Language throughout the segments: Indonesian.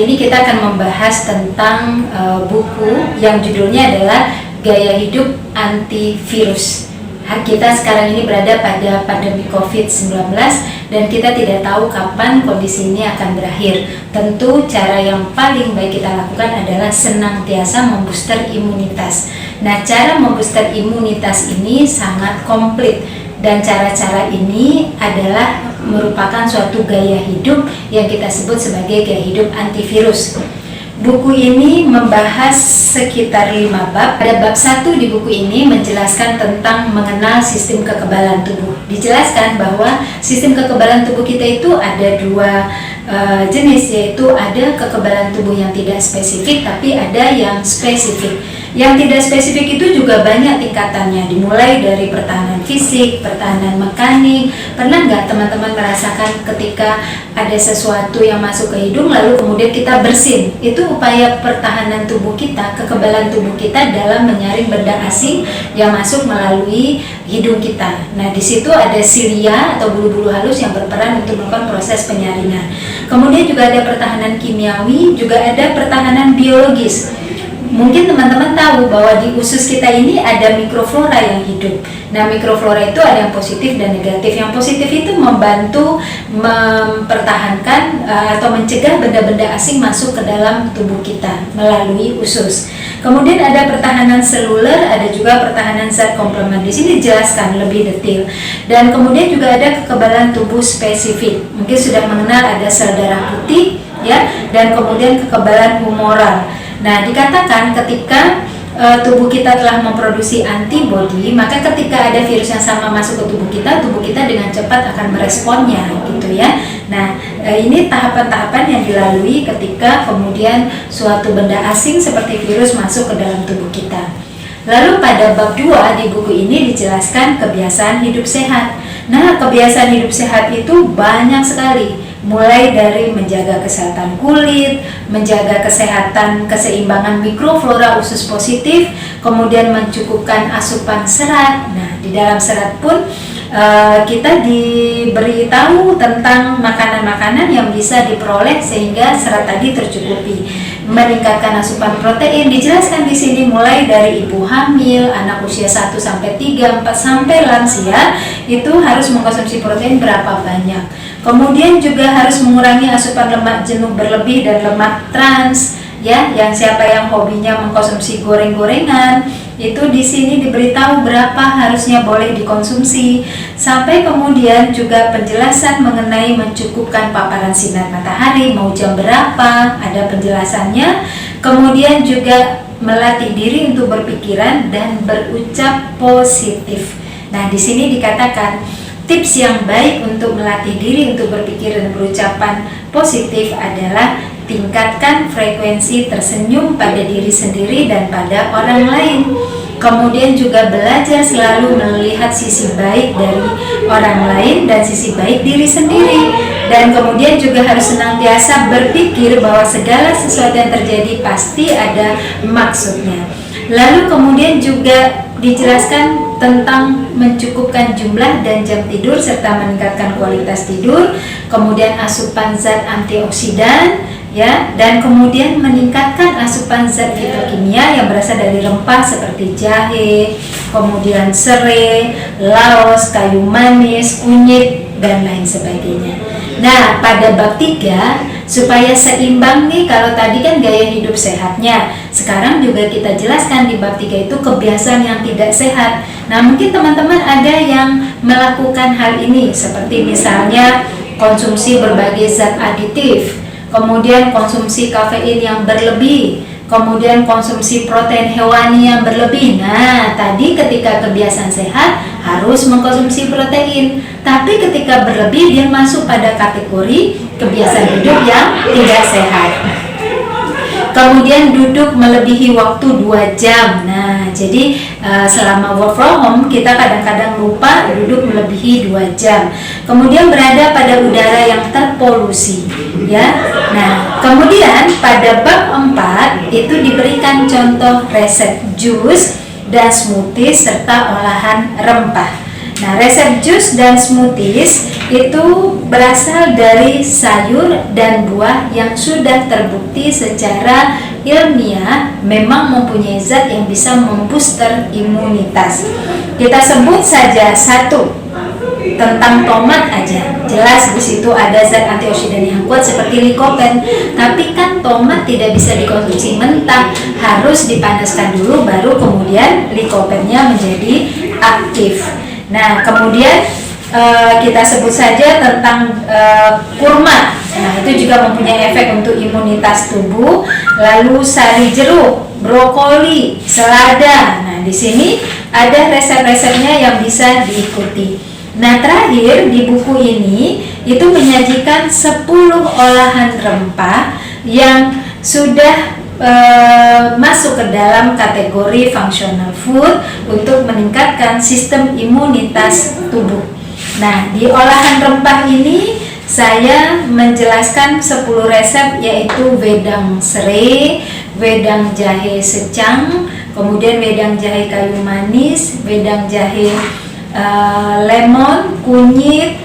kali ini kita akan membahas tentang buku yang judulnya adalah Gaya Hidup Antivirus. Kita sekarang ini berada pada pandemi COVID-19 dan kita tidak tahu kapan kondisi ini akan berakhir. Tentu cara yang paling baik kita lakukan adalah senantiasa membooster imunitas. Nah, cara membooster imunitas ini sangat komplit dan cara-cara ini adalah merupakan suatu gaya hidup yang kita sebut sebagai gaya hidup antivirus. Buku ini membahas sekitar 5 bab. Pada bab 1 di buku ini menjelaskan tentang mengenal sistem kekebalan tubuh. Dijelaskan bahwa sistem kekebalan tubuh kita itu ada 2 jenis, yaitu ada kekebalan tubuh yang tidak spesifik tapi ada yang spesifik. Yang tidak spesifik itu juga banyak tingkatannya, dimulai dari pertahanan fisik, pertahanan mekanik. Pernah nggak teman-teman merasakan ketika ada sesuatu yang masuk ke hidung lalu kemudian kita bersin? Itu upaya pertahanan tubuh kita, kekebalan tubuh kita dalam menyaring benda asing yang masuk melalui hidung kita. Nah, di situ ada silia atau bulu-bulu halus yang berperan untuk melakukan proses penyaringan. Kemudian juga ada pertahanan kimiawi, juga ada pertahanan biologis. Mungkin teman-teman tahu bahwa di usus kita ini ada mikroflora yang hidup. Nah, mikroflora itu ada yang positif dan negatif. Yang positif itu membantu mempertahankan atau mencegah benda-benda asing masuk ke dalam tubuh kita melalui usus. Kemudian ada pertahanan seluler, ada juga pertahanan zat komplement. Di sini dijelaskan lebih detail. Dan kemudian juga ada kekebalan tubuh spesifik. Mungkin sudah mengenal ada sel darah putih, ya, dan kemudian kekebalan humoral. Nah, dikatakan ketika tubuh kita telah memproduksi antibodi, maka ketika ada virus yang sama masuk ke tubuh kita dengan cepat akan meresponnya, gitu ya. Nah, ini tahapan-tahapan yang dilalui ketika kemudian suatu benda asing seperti virus masuk ke dalam tubuh kita. Lalu pada bab 2 di buku ini dijelaskan kebiasaan hidup sehat. Nah, kebiasaan hidup sehat itu banyak sekali. Mulai dari menjaga kesehatan kulit, menjaga kesehatan keseimbangan mikroflora usus positif, kemudian mencukupkan asupan serat. Nah, di dalam serat pun kita diberitahu tentang makanan-makanan yang bisa diperoleh sehingga serat tadi tercukupi. Meningkatkan asupan protein dijelaskan di sini mulai dari ibu hamil, anak usia 1 sampai 3, 4 sampai lansia itu harus mengkonsumsi protein berapa banyak. Kemudian juga harus mengurangi asupan lemak jenuh berlebih dan lemak trans, ya, yang siapa yang hobinya mengkonsumsi goreng-gorengan itu di sini diberitahu berapa harusnya boleh dikonsumsi. Sampai kemudian juga penjelasan mengenai mencukupkan paparan sinar matahari, mau jam berapa, ada penjelasannya. Kemudian juga melatih diri untuk berpikiran dan berucap positif. Nah, di sini dikatakan tips yang baik untuk melatih diri untuk berpikir dan berucapan positif adalah tingkatkan frekuensi tersenyum pada diri sendiri dan pada orang lain. Kemudian juga belajar selalu melihat sisi baik dari orang lain dan sisi baik diri sendiri. Dan kemudian juga harus senantiasa berpikir bahwa segala sesuatu yang terjadi pasti ada maksudnya. Lalu kemudian juga dijelaskan tentang mencukupkan jumlah dan jam tidur serta meningkatkan kualitas tidur, kemudian asupan zat antioksidan, ya, dan kemudian meningkatkan asupan zat fitokimia yang berasal dari rempah seperti jahe, kemudian serai, laos, kayu manis, kunyit, dan lain sebagainya. Nah, pada bab 3 supaya seimbang nih, kalau tadi kan gaya hidup sehatnya, sekarang juga kita jelaskan di bab 3 itu kebiasaan yang tidak sehat. Nah, mungkin teman-teman ada yang melakukan hal ini seperti misalnya konsumsi berbagai zat aditif, kemudian konsumsi kafein yang berlebih, kemudian konsumsi protein hewani yang berlebih. Nah, tadi ketika kebiasaan sehat harus mengkonsumsi protein, tapi ketika berlebih dia masuk pada kategori kebiasaan hidup yang tidak sehat. Kemudian duduk melebihi waktu 2 jam. Nah, jadi selama work from home kita kadang-kadang lupa duduk melebihi 2 jam. Kemudian berada pada udara yang terpolusi, ya. Nah, kemudian pada bab 4 itu diberikan contoh resep jus dan smoothies serta olahan rempah. Nah, resep jus dan smoothies itu berasal dari sayur dan buah yang sudah terbukti secara ilmiah memang mempunyai zat yang bisa membooster imunitas. Kita sebut saja satu, tentang tomat aja. Jelas di situ ada zat antioksidan yang kuat seperti likopen. Tapi kan tomat tidak bisa dikonsumsi mentah, harus dipanaskan dulu baru kemudian likopennya menjadi aktif. Nah, kemudian kita sebut saja tentang kurma. Nah, itu juga mempunyai efek untuk imunitas tubuh. Lalu sari jeruk, brokoli, selada. Nah, di sini ada resep-resepnya yang bisa diikuti. Nah, terakhir di buku ini itu menyajikan 10 olahan rempah yang sudah masuk ke dalam kategori functional food untuk meningkatkan sistem imunitas tubuh. Nah, di olahan rempah ini saya menjelaskan 10 resep, yaitu wedang serai, wedang jahe secang, kemudian wedang jahe kayu manis, wedang jahe lemon, kunyit,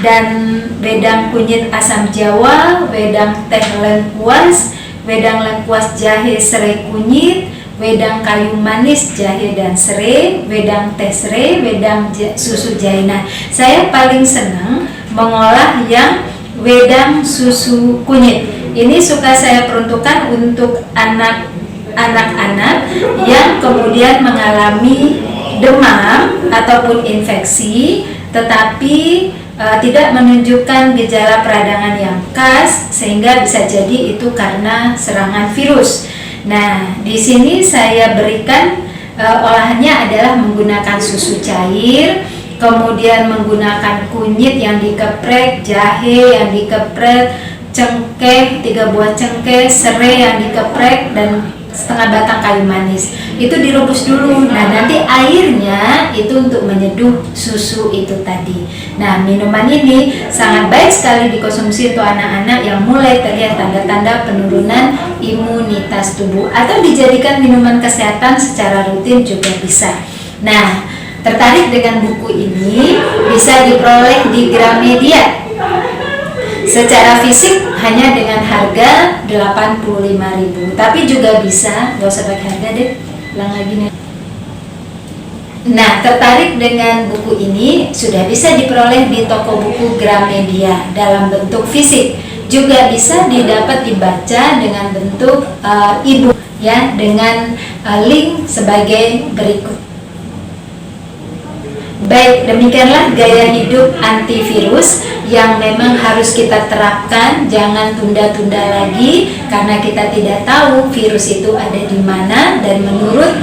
dan wedang kunyit asam jawa, wedang teh lengkuas, wedang lengkuas jahe serai kunyit, wedang kayu manis jahe dan serai, wedang teh serai, wedang susu jahe. Nah, saya paling senang mengolah yang wedang susu kunyit. Ini suka saya peruntukkan untuk anak-anak yang kemudian mengalami demam ataupun infeksi, tetapi tidak menunjukkan gejala peradangan yang khas, sehingga bisa jadi itu karena serangan virus. Nah, di sini saya berikan olahannya adalah menggunakan susu cair, kemudian menggunakan kunyit yang dikeprek, jahe yang dikeprek, cengkeh, 3 buah cengkeh, serai yang dikeprek, dan setengah batang kayu manis. Itu direbus dulu. Nah, nanti airnya itu untuk menyeduh susu itu tadi. Nah, minuman ini sangat baik sekali dikonsumsi untuk anak-anak yang mulai terlihat tanda-tanda penurunan imunitas tubuh, atau dijadikan minuman kesehatan secara rutin juga bisa. Nah, tertarik dengan buku ini bisa diperoleh di Gramedia. Secara fisik hanya dengan harga 85.000, tapi juga bisa, gak usah pakai harga deh, ulang lagi nih. Nah, tertarik dengan buku ini sudah bisa diperoleh di toko buku Gramedia dalam bentuk fisik. Juga bisa didapat dibaca dengan bentuk e-book ya, dengan link sebagai berikut. Baik, demikianlah gaya hidup antivirus yang memang harus kita terapkan. Jangan tunda-tunda lagi, karena kita tidak tahu virus itu ada di mana. Dan menurut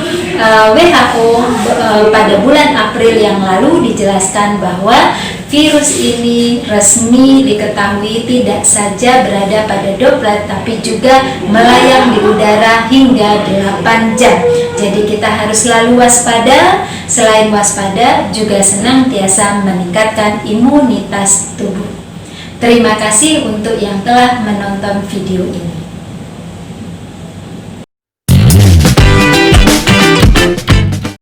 WHO pada bulan April yang lalu dijelaskan bahwa virus ini resmi diketahui tidak saja berada pada droplet, tapi juga melayang di udara hingga 8 jam. Jadi kita harus selalu waspada. Selain waspada, juga senantiasa meningkatkan imunitas tubuh. Terima kasih untuk yang telah menonton video ini.